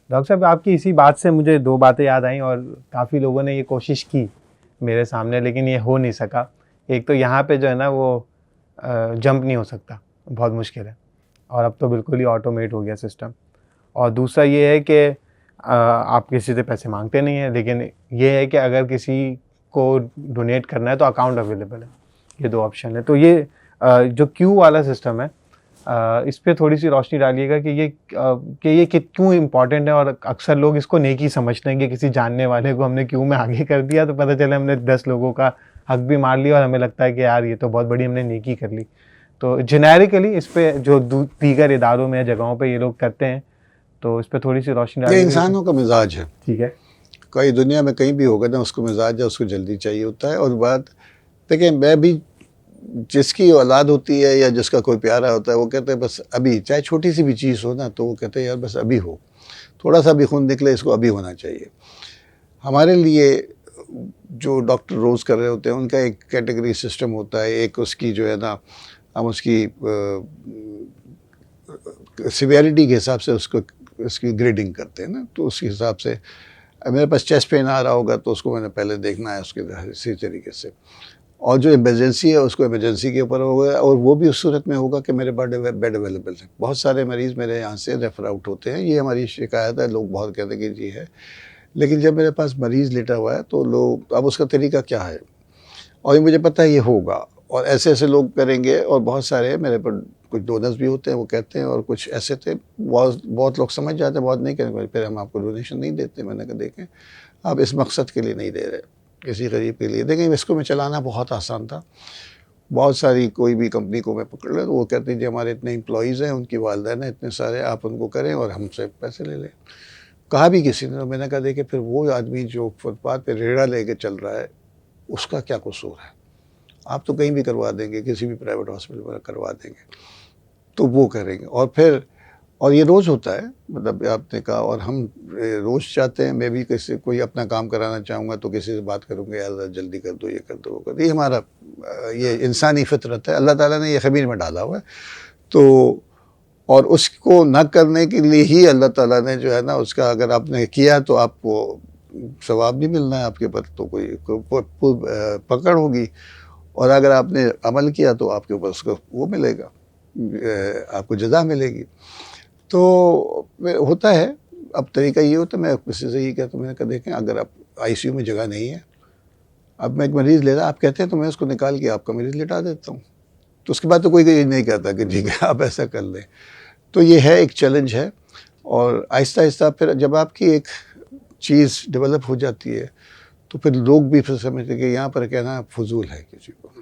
Doctor साहब, आपकी इसी बात से मुझे दो बातें याद आई, और काफ़ी लोगों ने ये कोशिश की मेरे सामने, लेकिन ये हो नहीं सका। एक तो यहाँ पे जो है ना वो जंप नहीं हो सकता, बहुत मुश्किल है, और अब तो बिल्कुल ही ऑटोमेट हो गया सिस्टम। और दूसरा ये है कि आप किसी से पैसे मांगते नहीं हैं, लेकिन ये है कि अगर किसी को डोनेट करना है तो अकाउंट अवेलेबल है। ये दो ऑप्शन है। तो ये जो क्यू वाला सिस्टम है, इस पे थोड़ी सी रोशनी डालिएगा कि ये क्यों इम्पोर्टेंट है, और अक्सर लोग इसको नेकी समझते हैं कि किसी जानने वाले को हमने क्यू में आगे कर दिया तो पता चला हमने 10 लोगों का हक भी मार लिया, और हमें लगता है कि यार ये तो बहुत बड़ी हमने नेकी कर ली। तो जेनेरिकली इस पे जो दीगर इदारों में जगहों पे ये लोग करते हैं, तो इस पे थोड़ी सी रोशनी ये डालिएगा। इंसानों का मिजाज है। ठीक है। कई दुनिया में कहीं भी होगा ना, उसको मिजाज है, उसको जल्दी चाहिए होता है। और बात देखिए, मैं भी, जिसकी औलाद होती है या जिसका कोई प्यारा होता है, वो कहते हैं बस अभी, चाहे छोटी सी भी चीज़ हो ना, तो वो कहते हैं यार बस अभी हो, थोड़ा सा भी खून निकले, इसको अभी होना चाहिए। हमारे लिए जो डॉक्टर रोज़ कर रहे होते हैं, उनका एक कैटेगरी सिस्टम होता है, एक उसकी जो है ना, हम उसकी सिवियरिटी के हिसाब से उसको उसकी ग्रेडिंग करते हैं ना। तो उस हिसाब से मेरे पास चेस्ट पेन आ रहा होगा तो उसको मैंने पहले देखना है उसके इसी तरीके से। और जो इमरजेंसी है उसको इमरजेंसी के ऊपर होगा, और वो भी उस सूरत में होगा कि मेरे बेड अवेलेबल है। बहुत सारे मरीज़ मेरे यहाँ से रेफ़र आउट होते हैं, ये हमारी शिकायत है, लोग बहुत कहते हैं कि जी है। लेकिन जब मेरे पास मरीज़ लेटा हुआ है तो लोग, अब उसका तरीका क्या है, और ये मुझे पता है ये होगा, और ऐसे ऐसे लोग करेंगे। और बहुत सारे मेरे पर कुछ डोनर्स भी होते हैं, वो कहते हैं, और कुछ ऐसे थे, बहुत बहुत लोग समझ जाते हैं, बहुत नहीं करेंगे, फिर हम आपको डोनेशन नहीं देते। मैंने कहा देखें, आप इस मकसद के लिए नहीं दे रहे, किसी गरीब के लिए। देखें, इसको मैं चलाना बहुत आसान था। बहुत सारी कोई भी कंपनी को मैं पकड़ लें तो वो कहते हैं जी हमारे इतने एम्प्लॉयज़ हैं, उनकी वालदैन है, इतने सारे, आप उनको करें और हमसे पैसे ले लें। कहा भी किसी ने, तो मैंने कहा देखिए, फिर वो आदमी जो फुटपाथ पे रेड़ा लेके चल रहा है, उसका क्या कसूर है? आप तो कहीं भी करवा देंगे, किसी भी प्राइवेट हॉस्पिटल में करवा देंगे, तो वो करेंगे। और फिर, और ये रोज़ होता है, मतलब आपने कहा, और हम रोज़ चाहते हैं। मैं भी किसी कोई अपना काम कराना चाहूँगा तो किसी से बात करूँगा, यार जल्दी कर दो, ये कर दो, वो कर दो। ये हमारा ये इंसानी फितरत है, अल्लाह ताला ने ये ख़मीर में डाला हुआ है। तो और उसको ना करने के लिए ही अल्लाह ताला ने जो है ना, उसका अगर आपने किया तो आपको सवाब नहीं मिलना है, आपके ऊपर तो पकड़ होगी। और अगर आपने अमल किया तो आपके ऊपर उसका वो मिलेगा, आपको जज़ा मिलेगी। तो होता है। अब तरीका ये होता है, मैं किसी से ये कहता हूँ, मैंने कहा देखें, अगर आप आईसीयू में जगह नहीं है, अब मैं एक मरीज़ ले रहा, आप कहते हैं तो मैं उसको निकाल के आपका मरीज़ लिटा देता हूँ। तो उसके बाद तो कोई ये नहीं कहता कि ठीक है आप ऐसा कर लें। तो ये है, एक चैलेंज है। और आहिस्ता आहिस्ता फिर जब आपकी एक चीज़ डेवलप हो जाती है तो फिर लोग भी फिर समझते हैं कि यहाँ पर कहना फजूल है किसी को।